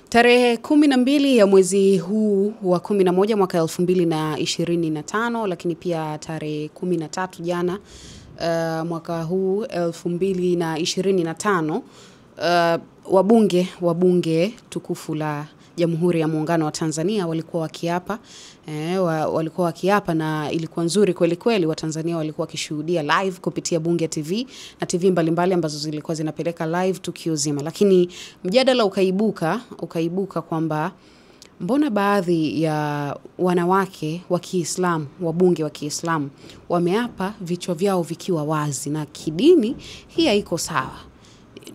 Tarehe 12 ya mwezi huu wa 11 mwaka 2025, lakini pia tarehe 13 jana mwaka huu 2025, wabunge tukufu la Jamhuri ya Muungano wa Tanzania walikuwa wakiapa, na ilikuwa nzuri kweli kweli. Watanzania walikuwa wakishuhudia live kupitia Bunge TV na TV mbalimbali ambazo zilikuwa zinapeleka live tukio zima. Lakini mjadala ukaibuka kwamba mbona baadhi ya wanawake wa Kiislamu, wabunge wa Kiislamu, wameapa vichwa vyao vikiwa wazi, na kidini hii haiko sawa.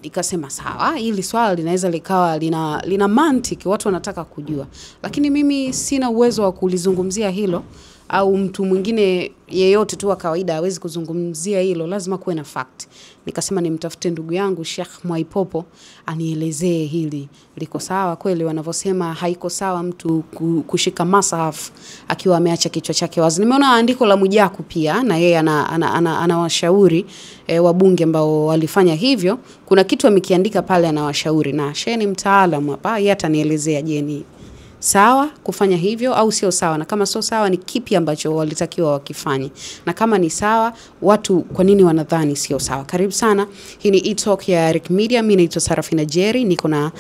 Nikasema sawa, hili swala linaweza likawa lina mantiki, watu wanataka kujua. Lakini mimi sina uwezo wa kulizungumzia hilo, au mtu mwingine yeyote tu wa kawaida hawezi kuzungumzia hilo, lazima kuwe na fact. Nikasema nimtafute ndugu yangu Sheikh Mwaipopo anielezee hili liko sawa kweli wanavyosema haiko sawa mtu kushika masahaf akiwa ameacha kichwa chake wazi. Nimeona andiko la Mwijaku pia, na yeye anawashauri wabunge ambao walifanya hivyo. Kuna kitu amekiandika pale anawashauri, na shehe ni mtaalamu hapa, yeye atanielezea je, ni sawa kufanya hivyo au sio sawa, na kama sio sawa ni kipi ambacho walitakiwa wakifanye, na kama ni sawa watu kwa nini wanadhani sio sawa. Karibu sana, hii ni e-talk ya Rick Media. Mimi naitwa Sarafina Jerry, niko na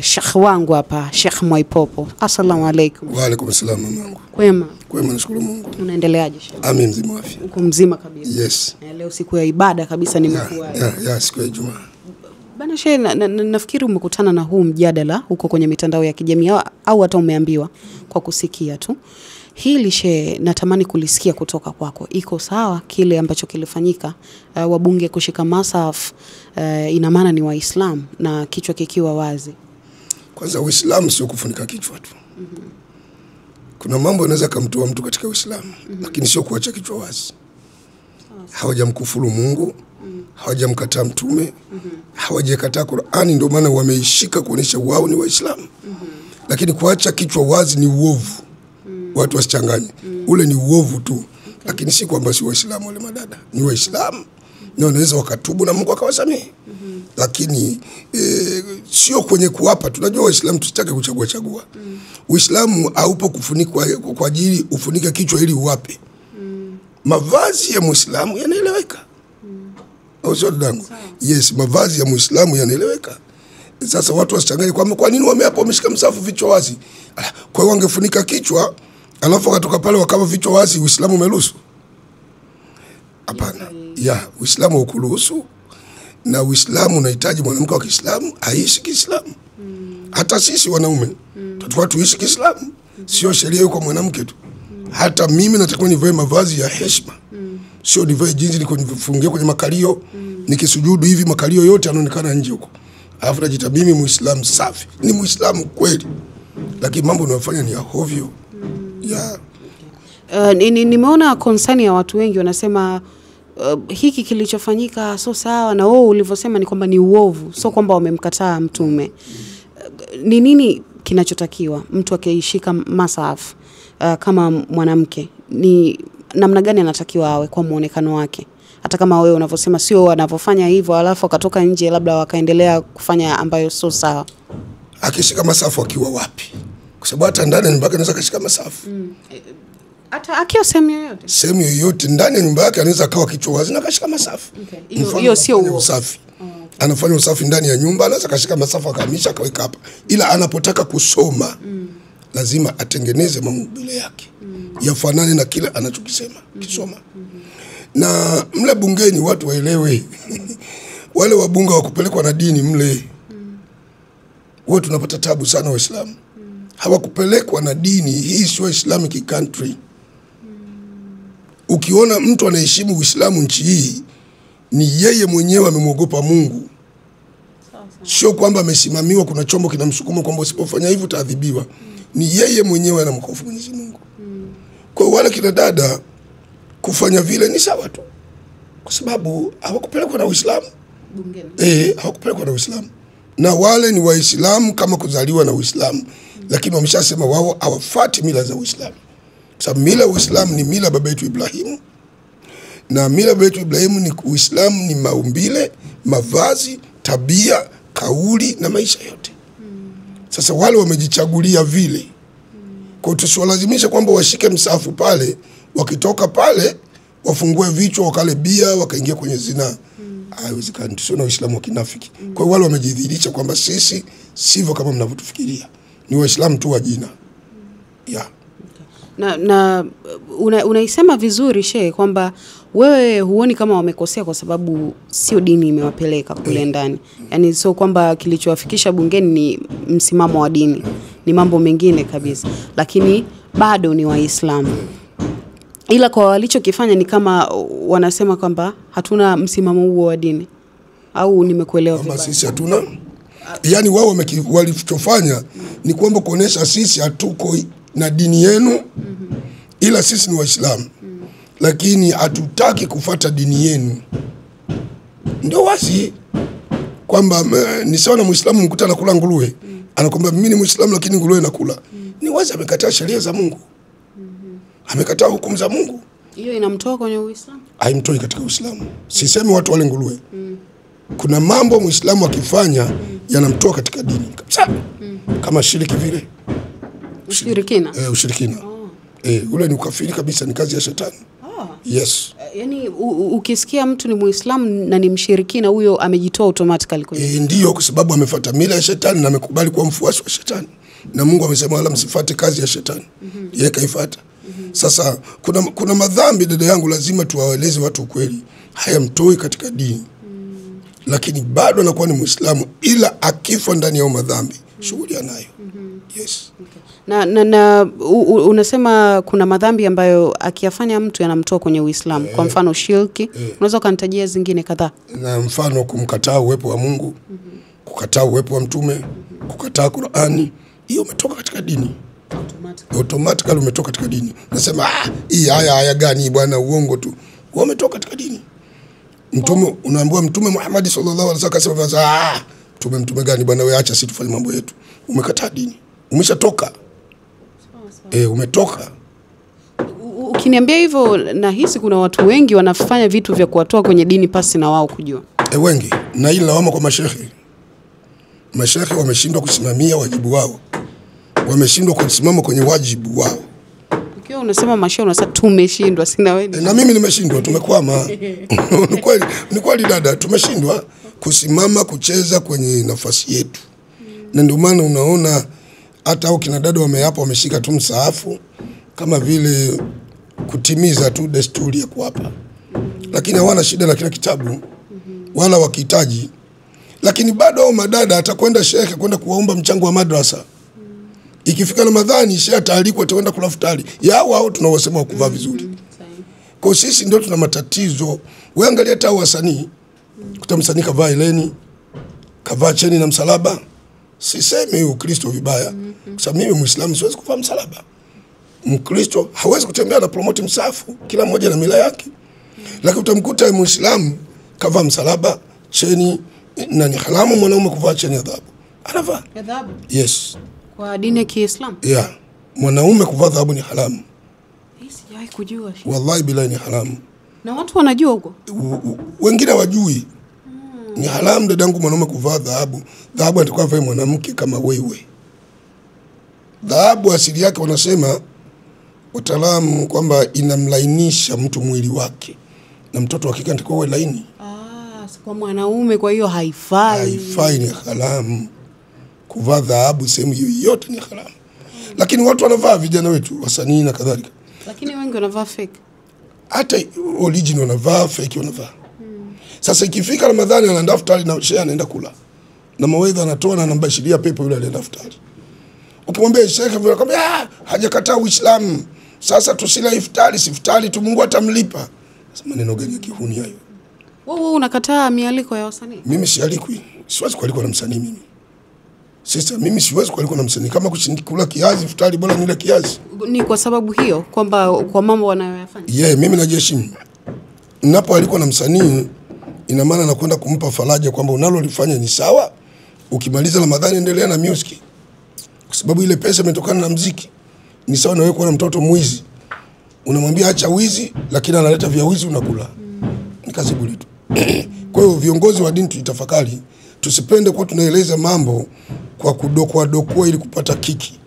Sheikh wangu hapa, Sheikh Mwaipopo. Assalamu alaykum. Wa alaykum assalam mamangu. Kwema? Kwema, nashukuru Mungu. Unaendeleaje Sheikh? Amin, mzima wa afya. Uko mzima kabisa? Yes. Leo siku ya ibada kabisa nimekuwa. Ya siku ya Ijumaa. Bana Sheikh, nafikiri umekutana na huu mjadala huko kwenye mitandao ya kijamii au hata umeambiwa kwa kusikia tu. Hili Sheikh, natamani kulisikia kutoka kwako. Iko sawa kile ambacho kilifanyika, wabunge kushika masaf, ina maana ni Waislamu na kichwa kikiwa wazi? Kwanza Uislamu sio kufunika kichwa tu. Kuna mambo yanaweza kumtoa mtu katika Uislamu, lakini sio kuacha kichwa wazi. Hawajamkufuru Mungu, hawajamkataa mtume, hawajakataa Qur'ani, ndio maana wameishika kuonesha wao ni Waislamu. Lakini kuacha kichwa wazi ni uovu. Watu wasichanganye. Ule ni uovu tu. Lakini si kwamba si Waislamu wale madada. Ni Waislamu. Na wanaweza wakatubu na Mungu akawasamehe. Lakini sio kwenye kuapa. Tunajua Waislamu tusitake kuchagua. Uislamu haupo kufunikwa kwa ajili ufunike kichwa ili uwape. Mavazi ya Muislamu yanaeleweka. Yes, mavazi ya Muislamu yanaeleweka. Sasa watu wasichanganye kwa nini wameapa wameshika msafu vichwa wazi. Kwa hiyo wangefunika kichwa alafu wakatoka pale wakawa vichwa wazi, Uislamu umeruhusu? Hapana. Uislamu ukuruhusu, na Uislamu unahitaji mwanamke wa Kiislamu aishi Kiislamu. Hata sisi wanaume tutakuwa tuishi Kiislamu. Sio sheria yuko mwanamke tu. Hata mimi natakiwa nivae mavazi ya heshima. Sio nivae jinsi nifungie kwenye makalio, nikisujudu hivi makalio yote yanaonekana nje huko. Alafu najita mimi Muislamu safi. Ni Muislamu kweli. Lakini mambo unayofanya ni ya hovyo. Nimeona concern ya watu wengi wanasema hiki kilichofanyika sio sawa, na wao ulivyosema ni kwamba ni uovu, sio kwamba wamemkataa mtume. Ni nini kinachotakiwa mtu akishika masaf kama mwanamke? Ni namna gani anatakiwa awe kwa muonekano wake? Hata kama wewe unavyosema sio wanavyofanya hivyo alafu akatoka nje labda wakaendelea kufanya ambayo sio sawa. Akishika masafu akiwa wapi? Kwa sababu hata ndani ya nyumba yake anaweza kashika masafu. Hata akiwa sehemu yoyote ndani ya nyumba yake anaweza akawa kichwa wazi na kashika masafu. Hiyo sio usafi. Anafanya usafi ndani ya nyumba, anaweza kashika masafu akahamisha akaweka hapa. Ila anapotaka kusoma lazima atengeneze maumbile yake yafanane na kile anachokisema kisoma. Na mle bungeni watu waelewe. Wale wabunge wakupelekwa na dini mle. Wao tunapata tabu sana Waislamu. Hawakupelekwa na dini. Hii sio Islamic country. Ukiona mtu anaheshimu Uislamu nchi hii, ni yeye mwenyewe amemwogopa Mungu. Sio kwamba amesimamiwa kuna chombo kinamsukuma kwamba usipofanya hivyo utaadhibiwa. Ni yeye mwenyewe anamhofu Mwenyezi Mungu. Kwa wale kina dada kufanya vile ni sawa tu. Kwa sababu hawakupelekwa na Uislamu. Bungeni. Hawakupelekwa na Uislamu. Na wale ni Waislamu kama kuzaliwa na Uislamu. Lakini wameshasema wao hawafuati mila za Uislamu. Sababu mila ya Uislamu ni mila baba yetu Ibrahimu. Na mila baba yetu Ibrahimu ni Uislamu ni maumbile, mavazi, tabia, kauli na maisha yote. Sasa wale wamejichagulia vile. Kwa tusiwalazimisha kwamba washike msafu pale, wakitoka pale wafungue vichwa wakale bia wakaingia kwenye zina. Haiwezekani, tusio na Uislamu wa kinafiki. Kwa hiyo wale wamejidhihirisha kwamba sisi sivyo kama mnavyotufikiria. Ni Waislamu tu wa jina. Yeah. Na unaisema vizuri Sheikh kwamba wewe huoni kama wamekosea kwa sababu sio dini imewapeleka kule ndani. Yaani sio kwamba kilichowafikisha bungeni ni msimamo wa dini. Ni mambo mengine kabisa. Lakini bado ni Waislamu. Ila kwa walichokifanya ni kama wanasema kwamba hatuna msimamo huo wa dini. Au nimekuelewa vibaya? Kama sisi hatuna. Yaani wao walichofanya ni kwamba kuonesha sisi hatuko na dini yenu, ila sisi ni Waislamu. Lakini hatutaki kufuata dini yenu. Ndio wazi kwamba ni sawa na Muislamu mkutana kula nguruwe. Anakwambia mimi ni Muislamu lakini nguruwe nakula. Ni wazi amekataa sheria za Mungu. Amekataa hukumu za Mungu. Hiyo inamtoa kwenye Uislamu? Haimtoi katika Uislamu. Sisemi watu wale nguruwe. Kuna mambo Muislamu akifanya yanamtoa katika dini kabisa. Kama shiriki vile. Ushirikina? Ushirikina. Ule ni ukafiri kabisa, ni kazi ya shetani. Yes. Yaani ukisikia mtu ni Muislamu na ni mshirikina, huyo amejitoa automatically kwenye. Ndio, kwa sababu amefuata mila ya shetani na amekubali kuwa mfuasi wa shetani. Na Mungu amesema wala msifuate kazi ya shetani. Yeye kaifuata. Sasa kuna madhambi dada yangu, lazima tuwaeleze watu ukweli. Hayamtoi katika dini. Lakini bado anakuwa ni Muislamu, ila akifa ndani ya madhambi shughuli anayo. Yes. Na unasema kuna madhambi ambayo akiyafanya mtu yanamtoa kwenye Uislamu. Kwa mfano shirki, unaweza kunitajia zingine kadhaa? Na mfano kumkataa uwepo wa Mungu, kukataa uwepo wa mtume, kukataa Qur'ani, hiyo umetoka katika dini. Automatically umetoka katika dini. Nasema hii haya gani bwana, uongo tu. Umetoka katika dini. Mtume unaambiwa Mtume Muhammad sallallahu alaihi wasallam akasema mtume gani bwana, wewe acha sisi tufanye mambo yetu. Umekataa dini. Umeshatoka. Umetoka. Ukiniambia hivyo nahisi kuna watu wengi wanafanya vitu vya kuwatoa kwenye dini pasi na wao kujua. Wengi. Na hili lawama kwa mashehe. Mashehe wameshindwa kusimamia wajibu wao. Wameshindwa kusimama kwenye wajibu wao. Ukiwa unasema mashehe unasema tumeshindwa, sina wewe. Na mimi nimeshindwa, tumekwama. Ni kweli dada, tumeshindwa kusimama kucheza kwenye nafasi yetu. Na ndio maana unaona hata hao kina dada wameapa, wameshika tu msaafu kama vile kutimiza tu desturi ya kuapa. Lakini hawana shida na kile kitabu wala wakihitaji. Lakini bado hao madada atakwenda shehe kwenda kuwaomba mchango wa madrasa. Ikifika Ramadhani shehe ataalikwa atakwenda kula futari. Hao tunawasema kuvaa vizuri. Kwa sisi ndio tuna matatizo. Wewe angalia hata wasanii. Kuta msanii kavaa ileni, kavaa cheni na msalaba. Sisemi Ukristo vibaya. Kwa sababu mimi Muislamu siwezi kuvaa msalaba. Mkristo hawezi kutembea na promote msafu, kila mmoja na mila yake. Lakini utamkuta Muislamu kavaa msalaba, cheni, na ni haramu mwanaume kuvaa cheni ya dhahabu. Anavaa. Ya dhahabu? Yes. Kwa dini ya Kiislamu? Yeah. Mwanaume kuvaa dhahabu ni haramu. Sijawahi kujua. Wallahi billahi ni haramu. Na watu wanajua huko? Wengine wajui. Ni haramu dadangu mwanaume kuvaa dhahabu. Dhahabu atakuwa avae mwanamke kama wewe. Dhahabu asili yake wanasema wataalamu kwamba inamlainisha mtu mwili wake. Na mtoto wa kike anatakiwa awe laini. Kwa mwanaume, kwa hiyo haifai. Haifai, ni haramu. Kuvaa dhahabu sehemu yoyote ni haramu. Lakini watu wanavaa, vijana wetu, wasanii na kadhalika. Lakini wengi wanavaa fake. Hata original wanavaa, fake wanavaa. Sasa ikifika Ramadhani anaenda iftari na shehe anaenda kula. Na mawaidha anatoa na anambashiria pepo yule anaenda iftari. Ukimwambia shehe anakuambia hajakataa Uislamu. Sasa tusila iftari, si iftari tu Mungu atamlipa. Sasa maneno gani ya kihuni hayo? Wewe unakataa mialiko ya wasanii? Mimi sialikwi. Siwezi kualikwa na msanii mimi. Sasa mimi siwezi kualikwa na msanii. Kama kula kiazi iftari bora nile kiazi. Ni kwa sababu hiyo kwamba kwa mambo wanayoyafanya. Mimi najiheshimu. Ninapoalikwa na msanii ina maana nakwenda kumpa faraja kwamba unalolifanya ni sawa. Ukimaliza Ramadhani endelea na music. Kwa sababu ile pesa imetokana na muziki. Ni sawa na wewe kuwa na mtoto mwizi. Unamwambia acha wizi lakini analeta vya wizi unakula. Ni kazi bure tu. Kwa hiyo viongozi wa dini tujitafakari, tusipende kwa tunaeleza mambo kwa kudokoa ili kupata kiki.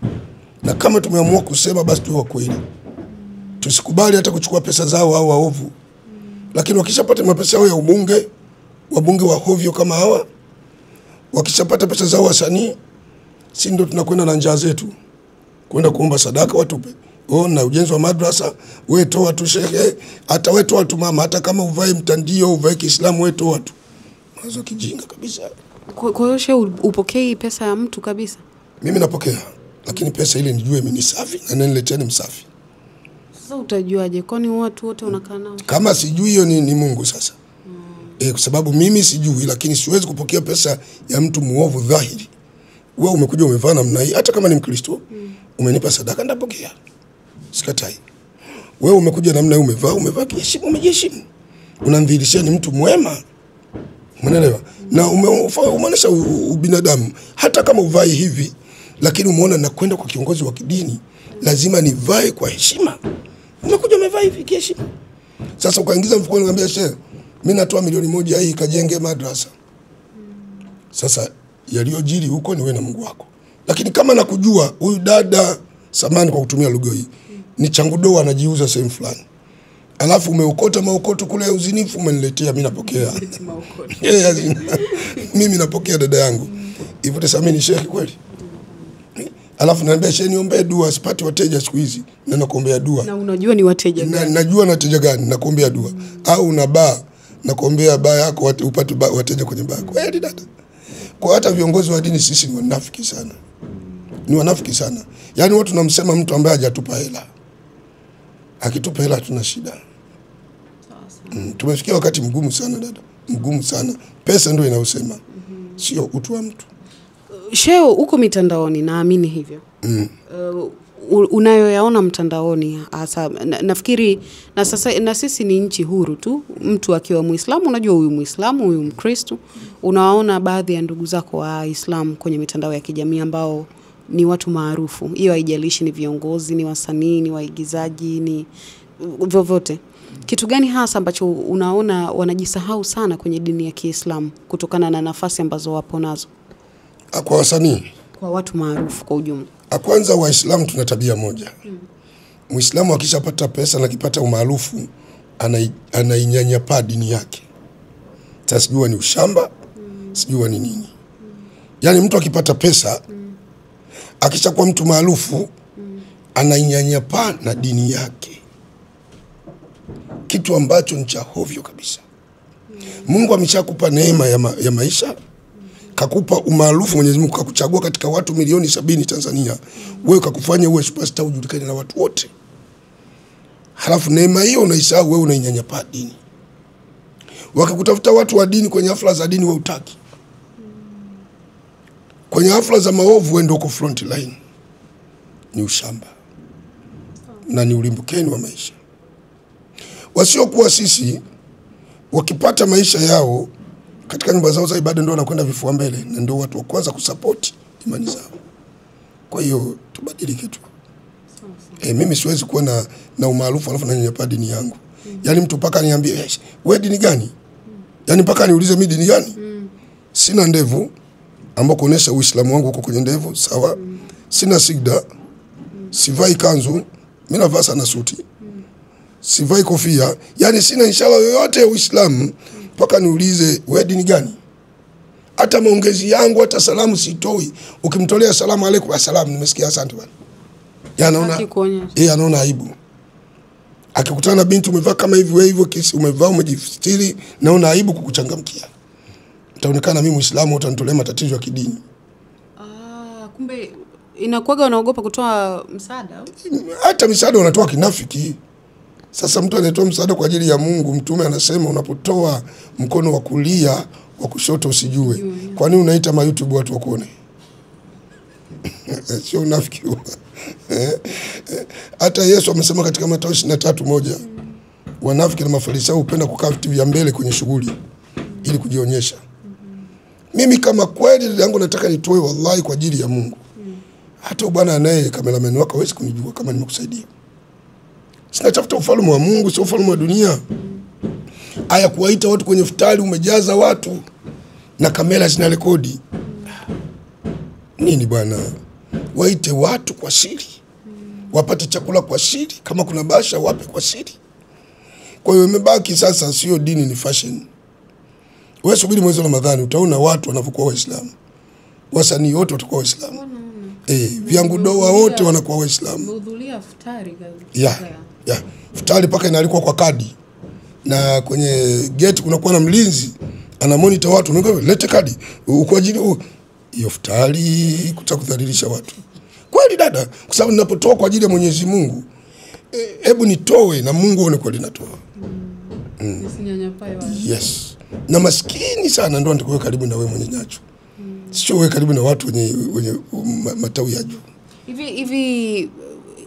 Na kama tumeamua kusema basi tuwe kweli. Tusikubali hata kuchukua pesa zao au waovu. Lakini wakishapata mapesa yao ya ubunge, wabunge wa hovyo kama hawa, wakishapata pesa zao wasanii, si ndio tunakwenda na njaa zetu. Kwenda kuomba sadaka watupe. Na ujenzi wa madrasa, wewe toa tu shehe, hata wewe toa tu mama, hata kama uvae mtandio, uvae Kiislamu wewe toa tu. Mawazo kijinga kabisa. Kwa hiyo shehe upokei pesa ya mtu kabisa? Mimi napokea, lakini pesa ile nijue mimi ni safi na naniletea ni msafi. Sasa utajuaje? Kwani watu wote unakaa nao? Kama sijui hiyo ni Mungu sasa. Kwa sababu mimi sijui, lakini siwezi kupokea pesa ya mtu muovu dhahiri. Wewe umekuja umevaa namna hii, hata kama ni Mkristo, umenipa sadaka ndapokea. Sikatai. Wewe umekuja namna hii umevaa kiheshima, umejiheshimu. Unamdhihirishia ni mtu mwema. Umeelewa? Na umeonyesha ubinadamu. Hata kama uvai hivi, lakini umeona nakwenda kwa kiongozi wa kidini, lazima nivae kwa heshima. Umekuja umevaa hivi kiheshima. Sasa ukaingiza mfukoni ngambia shehe, mimi natoa milioni 1 hii kajenge madrasa. Sasa yaliyojiri huko ni wewe na Mungu wako. Lakini kama nakujua huyu dada samani kwa kutumia lugha hii, ni changudoa anajiuza sehemu fulani. Alafu umeokota maokoto kule ya uzinifu umeniletea, mimi napokea. Mimi napokea dada yangu. Hivyo sasa ni shehe kweli? Alafu naambia shehe niombee dua, sipati wateja siku hizi. Na nakuombea dua. Na unajua ni wateja gani? Najua na wateja gani, nakuombea dua. Au una baa, nakuombea baa yako upate wateja kwenye baa. Kweli dada. Kwa hata viongozi wa dini sisi ni wanafiki sana. Ni wanafiki sana. Yaani watu tunamsema mtu ambaye hajatupa hela. Akitupa hela tuna shida. Tumefikia wakati mgumu sana dada. Mgumu sana. Pesa ndio inausema. Sio utu wa mtu. Sheo uko mitandaoni, naamini hivyo. Unayoyaona mtandaoni hasa nafikiri na sasa na sisi ni nchi huru tu. Mtu akiwa Muislamu unajua huyu Muislamu, huyu Mkristo. Unawaona baadhi ya ndugu zako wa Islam kwenye mitandao ya kijamii ambao ni watu maarufu. Hiyo haijalishi ni viongozi, ni wasanii, ni waigizaji, ni vyovyote. Kitu gani hasa ambacho unaona wanajisahau sana kwenye dini ya Kiislamu kutokana na nafasi ambazo wapo nazo? Kwa wasanii, kwa watu maarufu kwa ujumla. Kwanza Waislamu tuna tabia moja. Muislamu akishapata pesa na kipata umaarufu anainyanyapaa dini yake. Sasa sijua ni ushamba, sijua ni nini. Yaani mtu akipata pesa akishakuwa mtu maarufu anainyanyapaa na dini yake. Kitu ambacho ni cha hovyo kabisa. Mungu ameshakupa neema ya maisha. Kakupa umaarufu, Mwenyezi Mungu kakuchagua katika watu milioni 70 Tanzania. Wewe kakufanya uwe superstar ujulikane na watu wote. Halafu neema hiyo unaisahau, wewe unainyanyapaa dini. Wakakutafuta watu wa dini kwenye hafla za dini wewe hutaki. Kwenye hafla za maovu wewe ndio uko front line. Ni ushamba. Na ni ulimbukeni wa maisha. Wasiokuwa sisi wakipata maisha yao katika nyumba zao za ibada ndio wanakwenda vifua mbele na ndio watu wa kwanza kusupport imani zao. Kwa hiyo tubadilike tu. Mimi siwezi kuwa na umaarufu alafu nanyanyapaa dini yangu. Yaani mtu paka niambie, wewe dini gani? Yaani paka niulize mimi dini gani? Sina ndevu ambao kuonesha Uislamu wangu uko kwenye ndevu, sawa? Sina sigda. Sivai kanzu, mimi navaa sana suti. Sivai kofia. Yaani sina inshallah yoyote ya Uislamu. Paka niulize wewe dini gani? Hata maongezi yangu hata salamu sitoi. Ukimtolea salamu alaykum asalamu nimesikia asante bwana. Anaona aibu. Akikutana na binti umevaa kama hivi wewe hivyo kisi umevaa umejistiri naona aibu kukuchangamkia. Utaonekana mimi Muislamu utanitolea matatizo ya kidini. Kumbe inakuwaga wanaogopa kutoa msaada? Hata msaada wanatoa kinafiki. Sasa mtu anatoa msaada kwa ajili ya Mungu. Mtume anasema unapotoa mkono wa kulia wa kushoto usijue. Kwa nini unaita ma YouTube watu wakuone? Sio unafiki. Hata Yesu amesema katika Mathayo 23:1, wanafiki na mafarisayo hupenda kukaa viti vya mbele kwenye shughuli ili kujionyesha. Mimi kama kweli yangu nataka nitoe wallahi kwa ajili ya Mungu. Hata bwana anaye cameraman wako hawezi kunijua kama nimekusaidia. Sinatafuta ufalme wa Mungu, sio ufalme wa dunia. Aya kuwaita watu kwenye iftari umejaza watu na kamera zina rekodi. Nini bwana? Waite watu kwa siri. Wapate chakula kwa siri, kama kuna basha wape kwa siri. Kwa hiyo imebaki sasa sio dini, ni fashion. Wewe subiri mwezi wa Ramadhani utaona watu wanavyokuwa Waislamu. Wasanii wote watakuwa Waislamu. Vyangu doa wote wanakuwa Waislamu. Mhudhuria iftari ya. Iftari paka inalikwa kwa kadi. Na kwenye gate kunakuwa na mlinzi ana monitor watu, lete kadi kwa ajili hiyo iftari kutakudhalilisha watu. Kweli dada, kwa sababu ninapotoa kwa ajili ya Mwenyezi Mungu, hebu nitoe na Mungu aone kweli natoa. Nisinyanyapaa watu. Yes. Na maskini sana ndio nitakuwa karibu na wewe mwenye nyacho. Sio wewe karibu na watu wenye matawi ya juu. Hivi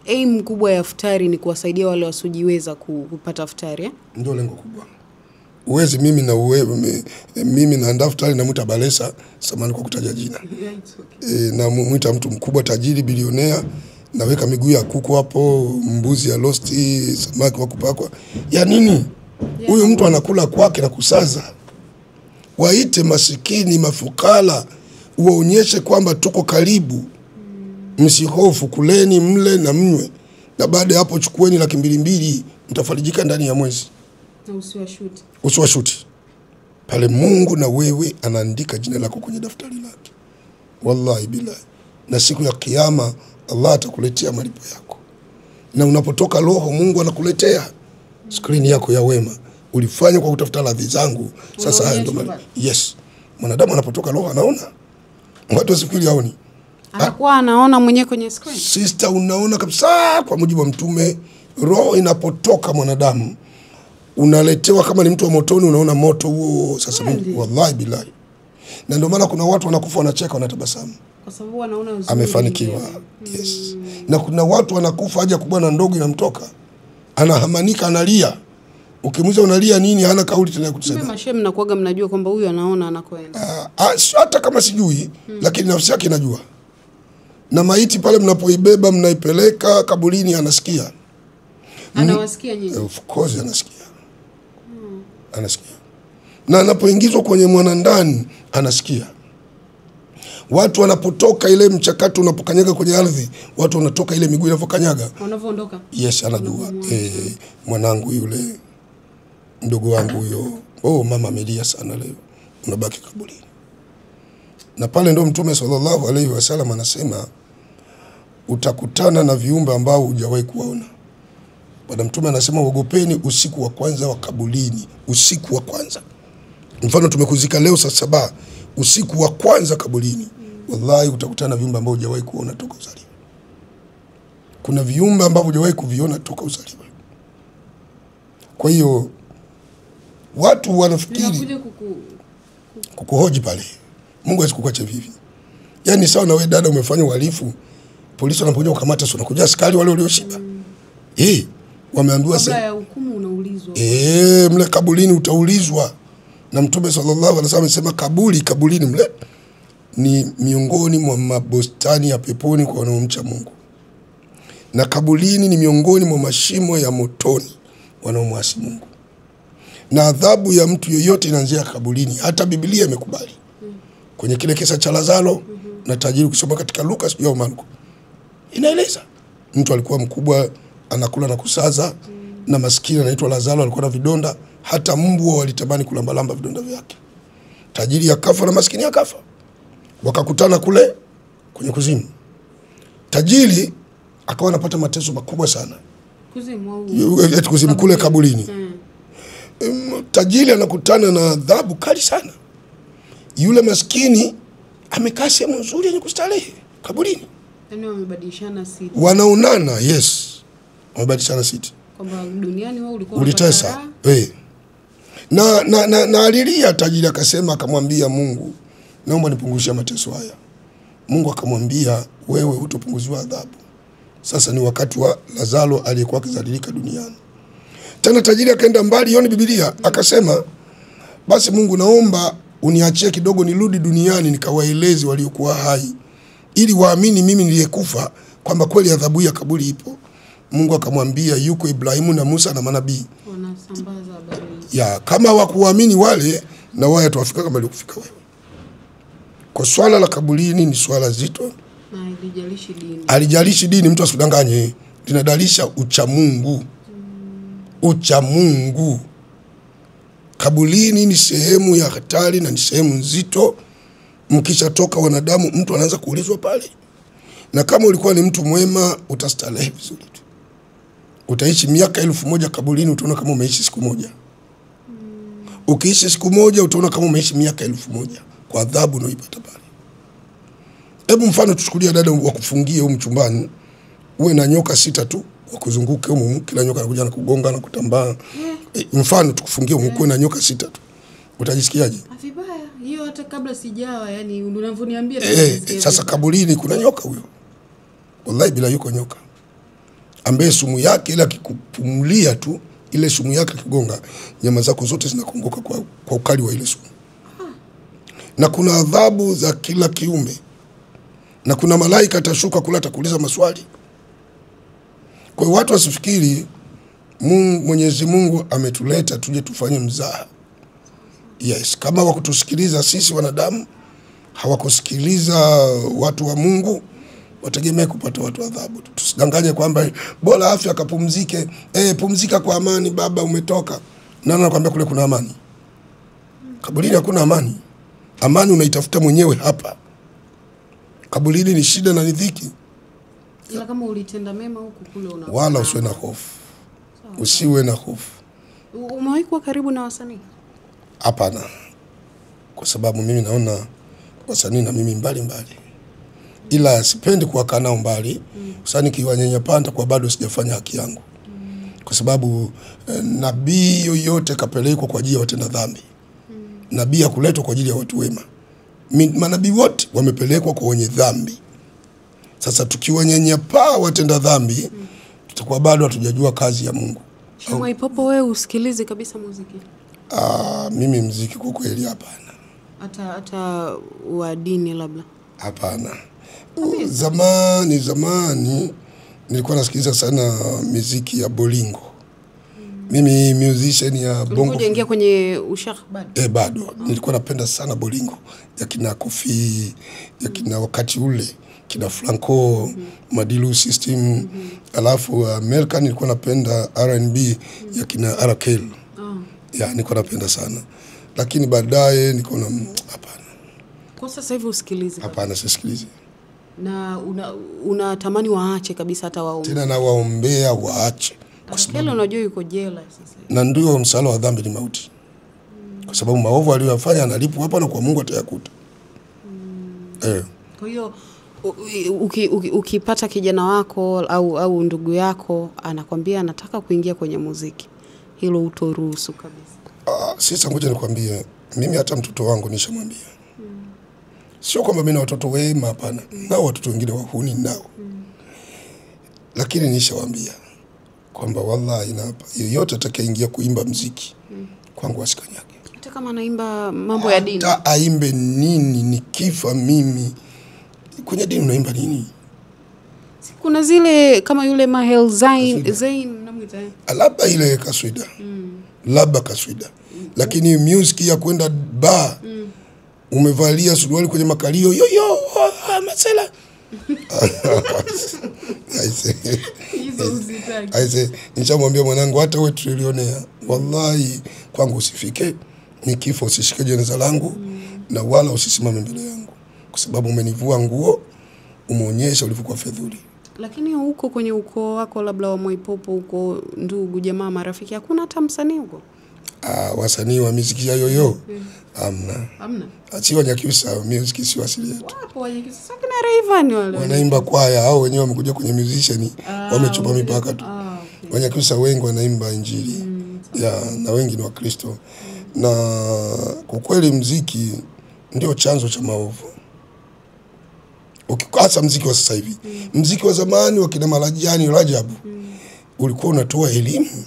aim kubwa ya iftari ni kuwasaidia wale wasiojiweza kupata iftari, Ndio lengo kubwa. Uwezi mimi naandaa iftari na mwita Balesa, samahani kwa kutaja jina. Na mwita mtu mkubwa tajiri bilionea, naweka miguu ya kuku hapo, mbuzi ya losti, samaki wa kupakwa. Ya nini? Huyu mtu anakula kwake na kusaza. Waite masikini, mafukara, uwaonyeshe kwamba tuko karibu. Msihofu, kuleni, mle na mnywe. Na baada hapo chukueni 200,000 mtafarijika ndani ya mwezi. Na usiwashuti. Usiwashuti. Pale Mungu na wewe anaandika jina lako kwenye daftari lake. Wallahi billahi. Na siku ya kiyama Allah atakuletea malipo yako. Na unapotoka roho Mungu anakuletea screen yako ya wema. Ulifanya kwa kutafuta radhi zangu. Sasa haya ndio malipo. Yes. Mwanadamu anapotoka roho anaona. Watu wasikili haoni. Anakuwa anaona mwenyewe kwenye screen. Sister, unaona kabisa kwa mujibu wa Mtume, roho inapotoka mwanadamu unaletewa kama ni mtu wa motoni, unaona moto huo. Sasa wallahi billahi. Na ndio maana kuna watu wanakufa wanacheka wanatabasamu. Kwa sababu wanaona uzuri. Amefanikiwa. Yes. Na kuna watu wanakufa haja kubwa na ndogo inamtoka. Anahamanika, analia. Ukimuuliza unalia nini, hana kauli tena ya kusema. Mimi mashem nakuaga mnajua kwamba huyu anaona anakoenda. Hata kama sijui, lakini nafsi yake inajua. Na maiti pale mnapoibeba mnaipeleka kaburini anasikia. Anawasikia nyinyi? Of course anasikia. Anasikia. Na anapoingizwa kwenye mwanandani anasikia. Watu wanapotoka ile mchakato unapokanyaga kwenye ardhi, watu wanatoka ile miguu inavyokanyaga. Wanavyoondoka? Yes, anajua. Mwanangu yule, mdogo wangu huyo, mama amelia sana leo. Unabaki kaburini. Na pale ndo Mtume sallallahu alaihi wasallam anasema utakutana na viumbe ambao hujawahi kuona. Bwana Mtume anasema ogopeni usiku wa kwanza wa kaburini, usiku wa kwanza. Mfano tumekuzika leo saa 7, usiku wa kwanza kaburini. Wallahi utakutana na viumbe ambao hujawahi kuona toka uzaliwa. Kuna viumbe ambao hujawahi kuviona toka uzaliwa. Kwa hiyo watu wanafikiri kukuhoji pale. Mungu hawezi kukuacha vivi. Yaani sawa na wewe dada umefanya uhalifu, polisi wanapokuja kukamata sio unakuja askari wale walioshiba. Wameambiwa kabla ya hukumu unaulizwa. Mle kaburini utaulizwa. Na Mtume sallallahu alaihi wasallam amesema kaburini mle ni miongoni mwa mabustani ya peponi kwa wanaomcha Mungu. Na kaburini ni miongoni mwa mashimo ya motoni wanaomwasi Mungu. Na adhabu ya mtu yoyote inaanzia kaburini. Hata Biblia imekubali. Kwenye kile kisa cha Lazaro na tajiri, ukisoma katika Luka au Marko inaeleza mtu alikuwa mkubwa anakula na kusaza, na maskini anaitwa Lazaro alikuwa na vidonda, hata mbwa walitamani kulambalamba vidonda vyake. Tajiri akafa na maskini akafa, wakakutana kule kwenye kuzimu. Tajiri akawa anapata mateso makubwa sana. Kuzimu kule kaburini. Tajiri anakutana na adhabu kali sana. Yule maskini amekaa sehemu nzuri yenye kustarehe kaburini. Yaani wamebadilishana siti. Wanaonana, yes. Wamebadilishana siti. Kwamba duniani wewe ulikuwa ulitesa. Na alilia tajiri, akasema, akamwambia Mungu, naomba nipunguzishe mateso haya. Mungu akamwambia, wewe hutopunguziwa adhabu. Sasa ni wakati wa Lazaro aliyekuwa akizalilika duniani. Tena tajiri akaenda mbali, hiyo ni Biblia, akasema, basi Mungu naomba uniachie kidogo nirudi duniani nikawaeleze waliokuwa hai, ili waamini mimi niliyekufa kwamba kweli adhabu ya kaburi ipo. Mungu akamwambia, yuko Ibrahimu na Musa na manabii. Wanasambaza habari. ya kama wakuamini wale na wao tuwafika kama kufika wewe. Kwa swala la kaburini ni swala zito. Na halijalishi dini. Halijalishi dini, mtu asidanganye. Linadalisha ucha Mungu. Ucha Mungu. Kaburini ni sehemu ya hatari na ni sehemu nzito. Mkishatoka wanadamu mtu anaanza kuulizwa pale. Na kama ulikuwa ni mtu mwema utastarehe vizuri tu. Utaishi miaka 1000 kaburini, utaona kama umeishi siku moja. Ukiishi siku moja utaona kama umeishi miaka 1000 kwa adhabu unayoipata pale. Hebu mfano tuchukulie dada wa kufungie huko chumbani, uwe na nyoka 6 tu wakuzunguke huko, kila nyoka anakuja na kugonga na kutambaa. Mfano tukufungie huko na nyoka 6 tu. Utajisikiaje? Vibaya. Hiyo hata kabla sijawa, yani unavyoniambia sasa kaburini kuna nyoka huyo. Wallahi bila yuko nyoka. Ambaye sumu yake ile akikupumulia tu, ile sumu yake kigonga, nyama zako zote zinakongoka kwa ukali wa ile sumu. Na kuna adhabu za kila kiumbe. Na kuna malaika atashuka kula, atakuuliza maswali. Kwa hiyo watu wasifikiri Mwenyezi Mungu ametuleta tuje tufanye mzaha. Yes, kama wakutusikiliza sisi wanadamu, hawakusikiliza watu wa Mungu, wategemea kupata watu adhabu. Tusidanganye kwamba bora afya akapumzike. Pumzika kwa amani baba, umetoka. Nani anakuambia kule kuna amani? Kaburini hakuna amani. Amani unaitafuta mwenyewe hapa. Kaburini ni shida na ni dhiki. Ila kama ulitenda mema huku kule wala usiwe na hofu. Usiwe na hofu. Umewahi kuwa karibu na wasanii? Hapana. Kwa sababu mimi naona wasanii na mimi mbali. Ila sipendi kuwakaa nao mbali. Sasa nikiwanyanyapanda kwa bado sijafanya haki yangu. Kwa sababu nabii yoyote kapelekwa kwa ajili ya watenda dhambi. Nabii hakuletwa kwa ajili ya watu wema. Manabii wote wamepelekwa kwa wenye dhambi. Sasa tukiwanyanyapaa watenda dhambi, tutakuwa bado hatujajua kazi ya Mungu. Mwaipopo wewe usikilize kabisa muziki? Mimi muziki kwa kweli hapana. Hata wa dini labda? Hapana. Zamani nilikuwa nasikiliza sana muziki ya bolingo. Mimi musician ya bongo. Ulikuja ingia kwenye ushah bado? Bado. Nilikuwa napenda sana bolingo. Ya kina Kofi, ya kina wakati ule, kina Franco, Madilu System. Alafu Amerika nilikuwa napenda R&B ya kina Arakel. Ya nilikuwa napenda sana. Lakini baadaye nikaona hapana. Kwa sasa hivi usikilize? Hapana, sisikilize. Na unatamani waache kabisa hata waombe? Tena na waombea waache. Kwa sababu unajua yuko jela sasa. Na ndio msala wa dhambi ni mauti. Kwa sababu maovu aliyofanya analipwa hapa na kwa Mungu atayakuta. Kwa hiyo ukipata kijana wako au ndugu yako anakwambia anataka kuingia kwenye muziki, hilo utoruhusu kabisa? Sasa ngoja nikwambie, mimi hata mtoto wangu nishamwambia. Sio kwamba mimi na watoto wema, hapana. Nao watoto wengine wahuni nao. Lakini nishawaambia kwamba wallahi na hapa yoyote atakayeingia kuimba muziki kwangu asikanyage. Hata kama anaimba mambo ya dini. Hata aimbe nini, nikifa mimi. Kwenye dini unaimba nini? Kuna zile kama yule Mahel Zain namwita. Labda ile kaswida. Labda kaswida. Lakini music ya kwenda bar, umevalia suruali kwenye makalio yoyo masela. Aise, nishamwambia mwanangu hata wewe trilionea, wallahi kwangu usifike, nikifa usishike jeneza langu na wala usisimame mbele yangu, kwa sababu umenivua nguo, umeonyesha ulivyokuwa fedhuli. Lakini huko kwenye ukoo wako labda wa Mwaipopo huko, ndugu jamaa marafiki, hakuna hata msanii huko? Wasanii wa muziki ya yoyo hamna. Hamna. Si Wanyakyusa, muziki si asili yetu. Wapo Wanyakyusa, sasa kina Rayvanny wale. Wanaimba kwaya, hao wenyewe wamekuja kwenye musician, wamechupa mipaka tu. Wanyakyusa wengi wanaimba injili. Na wengi ni Wakristo. Na kwa kweli muziki ndio chanzo cha maovu. Ukikasa muziki wa sasa hivi. Muziki wa zamani wa kina Malajani, Rajabu, ulikuwa unatoa elimu.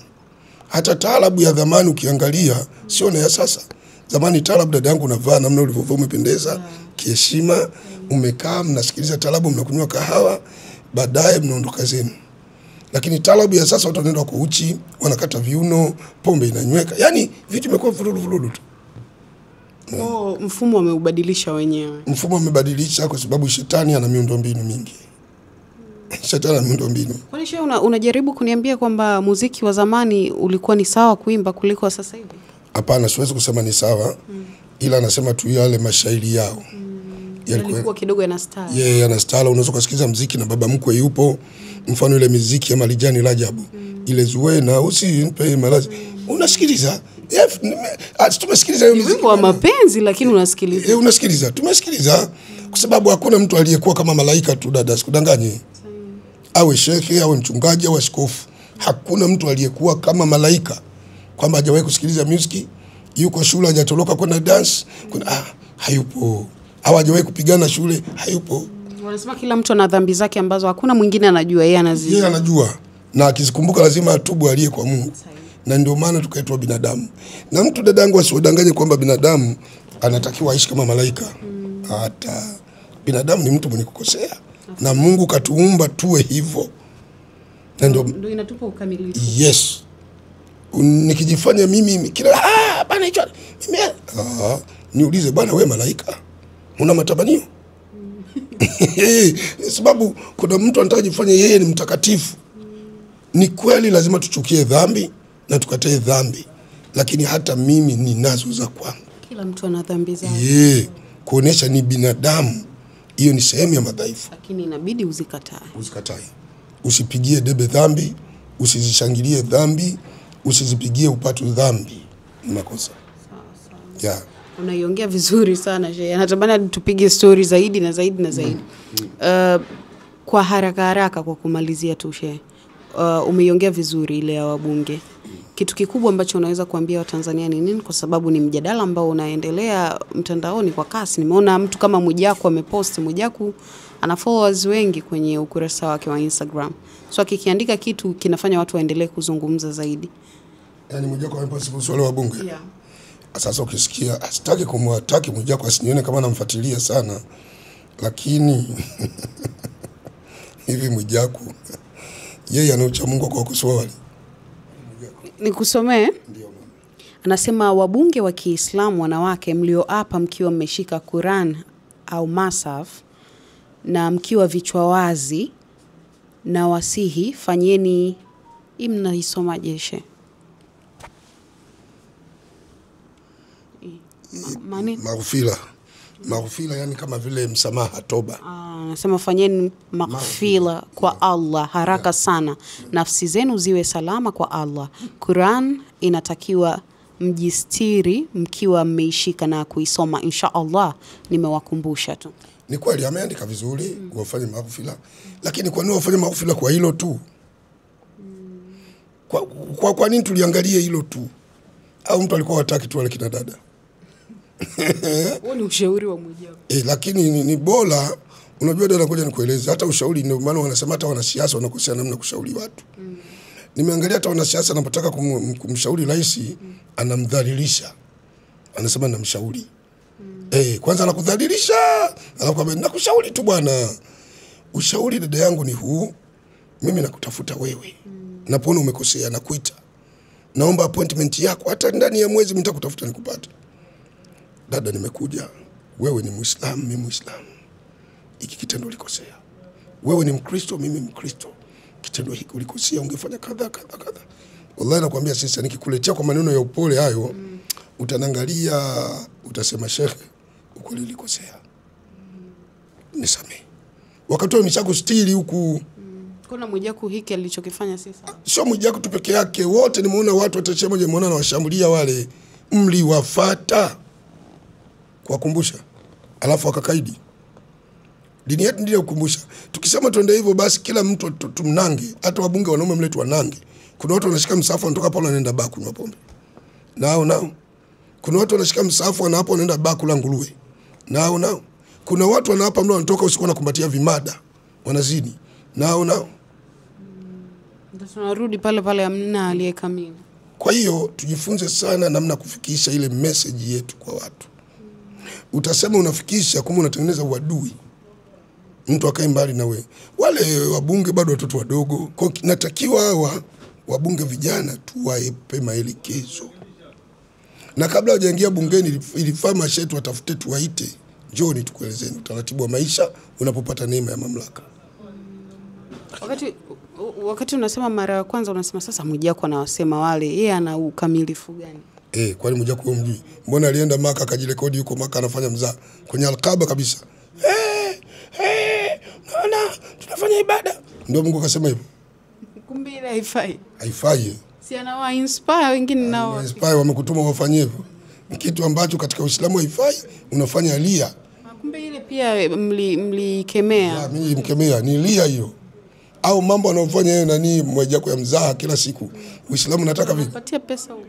Hata taarabu ya zamani ukiangalia sio na ya sasa. Zamani taarabu dada yangu unavaa namna ulivyovaa umependeza, kiheshima, umekaa mnasikiliza taarabu, mnakunywa kahawa, baadaye mnaondoka zenu. Lakini taarabu ya sasa watu wanaenda kwa uchi, wanakata viuno, pombe inanyweka. Yaani vitu vimekuwa vurudu tu. Mfumo wameubadilisha wenyewe. Mfumo umebadilisha kwa sababu shetani ana miundombinu mingi. Shetani ana miundombinu. Kwani shehe unajaribu kuniambia kwamba muziki wa zamani ulikuwa ni sawa kuimba kuliko sasa hivi? Hapana, siwezi kusema ni sawa. Ila anasema tu yale mashairi yao. Yalikuwa kidogo yana style. Yana style. Unaweza kusikiliza muziki na baba mkwe yupo. Mfano ile muziki ya Marijani Rajabu. Ile Zuena usimpe malazi. Unasikiliza? Tumesikiliza hiyo muziki wa mapenzi lakini unasikiliza. Unasikiliza. Tumesikiliza kwa sababu hakuna mtu aliyekuwa kama malaika tu dada, sikudanganye. Awe shekhe, awe mchungaji, awe askofu. Hakuna mtu aliyekuwa kama malaika kwamba hajawahi kusikiliza muziki, yuko shule hajatoroka kwenda dance, hayupo. Hawajawahi kupigana shule, hayupo. Wanasema kila mtu ana dhambi zake ambazo hakuna mwingine anajua, yeye anazijua. Yeye anajua. Na akizikumbuka lazima atubu aliye kwa Mungu. Na ndio maana tukaitwa binadamu. Na mtu dadangu asiodanganye kwamba binadamu anatakiwa aishi kama malaika. Hata binadamu ni mtu mwenye kukosea. Na Mungu katuumba tuwe hivyo. Na ndio inatupa ukamilifu. Yes. Nikijifanya mimi kila bana hicho mimi niulize bwana wewe malaika una matamanio? Sababu kuna mtu anataka kujifanya yeye ni mtakatifu. Ni kweli lazima tuchukie dhambi na tukatae dhambi. Lakini hata mimi ninazo za kwangu. Kila mtu ana dhambi zake. Kuonesha ni binadamu. Hiyo ni sehemu ya madhaifu. Lakini inabidi uzikatae. Usipigie debe dhambi, usizishangilie dhambi, usizipigie upatu dhambi. Ni makosa. Sawa. Unaiongea vizuri sana shehe. Natamani tupige story zaidi na zaidi na zaidi. Kwa haraka kwa kumalizia tu shehe. Umeiongea vizuri ile ya wabunge. Kitu kikubwa ambacho unaweza kuambia Watanzania ni nini, kwa sababu ni mjadala ambao unaendelea mtandaoni kwa kasi. Nimeona mtu kama Mwijaku amepost. Mwijaku ana followers wengi kwenye ukurasa wake wa Instagram. So akikiandika kitu kinafanya watu waendelee kuzungumza zaidi. Yaani Mwijaku amepost kuhusu wale wabunge. Sasa ukisikia asitaki kumwataki Mwijaku, asinione kama namfuatilia sana. Lakini hivi Mwijaku yeye anaucha Mungu kwa kukosoa wale. Nikusomee. Anasema wabunge wa Kiislamu wanawake mlioapa mkiwa mmeshika Quran au Masaf na mkiwa vichwa wazi, na wasihi fanyeni mnaisoma jeshe. Maghfira yani kama vile msamaha, toba. Anasema fanyeni maghfira kwa Allah haraka sana. Nafsi zenu ziwe salama kwa Allah. Quran inatakiwa mjistiri mkiwa mmeishika na kuisoma. Insha Allah nimewakumbusha tu. Ni kweli ameandika vizuri wafanye maghfira, lakini kwa nini wafanye maghfira kwa hilo tu? Kwa nini tuliangalie hilo tu? Au mtu alikuwa hataki tu wale kina dada? Huo ni ushauri wa Mwijaku. Lakini ni bora. Unajua dada, ngoja nikueleze, hata ushauri ndio maana wanasema hata wanasiasa wanakosea namna kushauri watu. Nimeangalia hata wanasiasa anapotaka kumshauri rais anamdhalilisha. Anasema namshauri. Kwanza anakudhalilisha, anakuambia nakushauri tu bwana. Ushauri dada yangu ni huu. Mimi nakutafuta wewe. Napoona umekosea nakuita. Naomba appointment yako, hata ndani ya mwezi nitakutafuta nikupate. Dada, nimekuja. Wewe ni Muislamu, mimi Muislamu. Hiki kitendo ulikosea. Wewe ni Mkristo, mimi Mkristo. Kitendo hiki ulikosea, ungefanya kadha. Wallahi nakwambia sisi nikikuletea kwa maneno ya upole hayo, utanangalia, utasema shekhe, ukweli ulikosea. Nisamehe. Wakati umeshaku stili huku. Kuna Mwijaku hiki alichokifanya sisi. Sio Mwijaku tu peke yake, wote nimeona watu watachia moja, nimeona na washambulia wale. Mliwafuata kuwakumbusha, alafu wakakaidi. Dini yetu ndio kukumbusha. Tukisema tuende hivyo basi kila mtu tumnange, hata wabunge wanaume mletu wanange. Kuna watu wanashika msafu wanatoka pale wanaenda baa kunywa pombe. Nao. Kuna watu wanashika msafu wanaapa wanaenda baa kula nguruwe. Nao. Kuna watu wanaapa mlo wanatoka usiku wanakumbatia vimada. Wanazini. Nao. Ndio tunarudi pale amna aliyekamili. Kwa hiyo tujifunze sana namna kufikisha ile message yetu kwa watu. Utasema unafikisha kumbe unatengeneza uadui. Mtu akae mbali na we. Wale wabunge bado watoto wadogo. Kwa natakiwa hawa wabunge vijana tuwape maelekezo. Na kabla hajaingia bungeni ilifaa mashetu watafute tuwaite. Njoni tukuelezeni utaratibu wa maisha unapopata neema ya mamlaka. Wakati unasema mara ya kwanza unasema sasa Mwijaku anawasema wale, yeye ana ukamilifu gani? Kwani Mwijaku wewe mjui? Mbona alienda Maka akajirekodi yuko Maka anafanya mzaa kwenye Al-Kaaba kabisa. Naona tunafanya ibada. Ndio Mungu akasema hivyo. Kumbe ile haifai. Haifai. Si anawa inspire wengine nao. Inspire wamekutuma wafanye hivyo. Kitu ambacho katika Uislamu haifai unafanya lia. Kumbe ile pia mlikemea. Mimi mkemea ni lia hiyo. Au mambo anayofanya yeye nani Mwijaku ya mzaha kila siku. Uislamu unataka vipi? Patia pesa huko.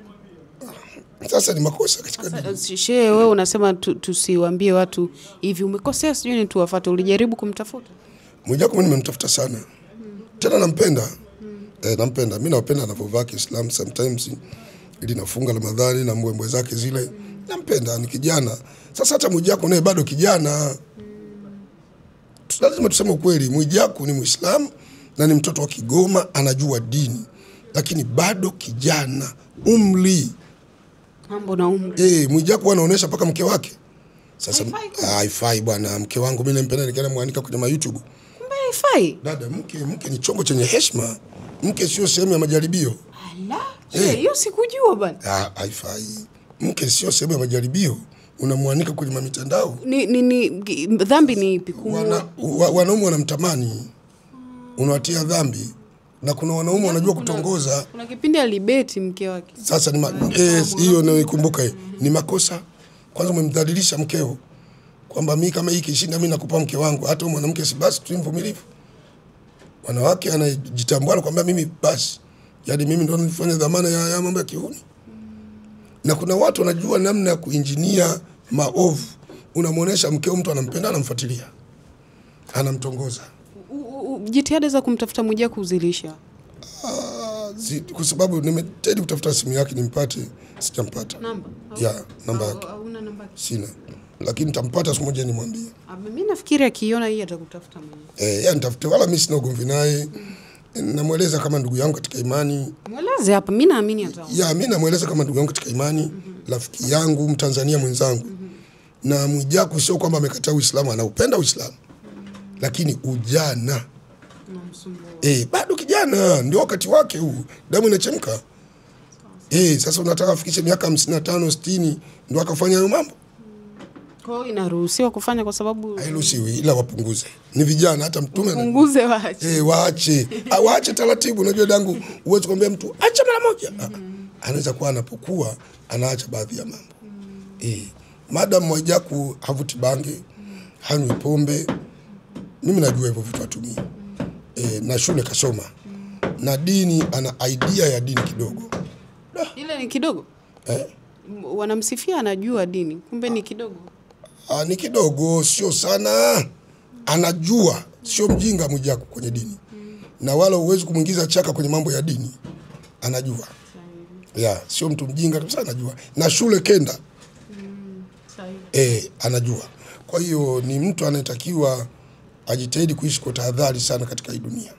Sasa ni makosa katika dini. Shehe wewe unasema tusiwaambie watu hivi umekosea sijui ni tuwafuate. Ulijaribu kumtafuta? Mwijaku mimi nimemtafuta sana. Tena nampenda. Nampenda. Mimi napenda anapovaa Kiislamu sometimes ili nafunga Ramadhani na mbwembwe zake zile. Nampenda ni kijana. Sasa hata Mwijaku naye bado kijana. Lazima tuseme ukweli, Mwijaku ni Muislamu na ni mtoto wa Kigoma, anajua dini. Lakini bado kijana, umri. Mambo na umri. Mwijaku anaonesha paka mke wake. Sasa haifai bwana, mke wangu mimi nampenda nikienda muanika kwenye YouTube. Kumbe haifai. Dada, mke ni chombo chenye heshima. Mke sio sehemu ya majaribio. Hiyo sikujua bwana. Haifai. Mke sio sehemu ya majaribio. Unamuanika kwenye mitandao. Dhambi ni ipi? Wanaume wanamtamani. Unawatia dhambi. Na kuna wanaume wanajua kutongoza. Kuna kipindi alibeti mke wake. Sasa hiyo naikumbuka. Ni makosa. Kwanza umemdhalilisha mkeo. Kwamba mimi kama hii kishinda mimi nakupa mke wangu. Hata mwanamke si basi tu mvumilivu. Wanawake anajitambua kwamba mimi basi. Yaani mimi ndo nilifanya dhamana ya mambo ya kiuni. Na kuna watu wanajua namna ya kuinjinia maovu. Unamuonesha mkeo mtu anampenda anamfuatilia. Anamtongoza. Jitihada za kumtafuta Mwijaku uzilisha? Kwa sababu nimetedi kutafuta simu yake nimpate, sijampata. Namba yake. Hauna namba yake? Sina. Lakini nitampata siku moja nimwambie. Mimi nafikiri akiona hii atakutafuta mwenyewe. Nitafute, wala mimi sina ugomvi naye. Namueleza kama ndugu yangu katika imani. Mueleze hapa, mimi naamini ataona. Mimi namueleza kama ndugu yangu katika imani, rafiki yangu, Mtanzania mwenzangu. Na Mwijaku sio kwamba amekataa Uislamu, anaupenda Uislamu. Lakini ujana. Bado kijana, ndio wakati wake huu. Damu inachemka. Sasa unataka afikishe miaka 55, 60 ndio akafanya hayo mambo. Kwa hiyo inaruhusiwa kufanya kwa sababu hairuhusiwi, ila wapunguze. Ni vijana, hata Mtume wapunguze, waache. Waache. Waache taratibu. Unajua dangu, uweze kumwambia mtu acha mara moja. Anaweza kuwa anapokuwa anaacha baadhi ya mambo. Madam Mwijaku havuti bangi, hanywi pombe. Mimi najua hivyo vitu atumii. Na shule kasoma. Na dini ana idea ya dini kidogo. Ile ni kidogo? Wanamsifia anajua dini, kumbe ni kidogo. Ni kidogo, sio sana. Anajua, sio mjinga Mwijaku kwenye dini. Na wala huwezi kumuingiza chaka kwenye mambo ya dini. Anajua. Sio mtu mjinga kabisa, anajua. Na shule kenda. Anajua. Kwa hiyo ni mtu anayetakiwa ajitahidi kuishi kwa tahadhari sana katika hii dunia.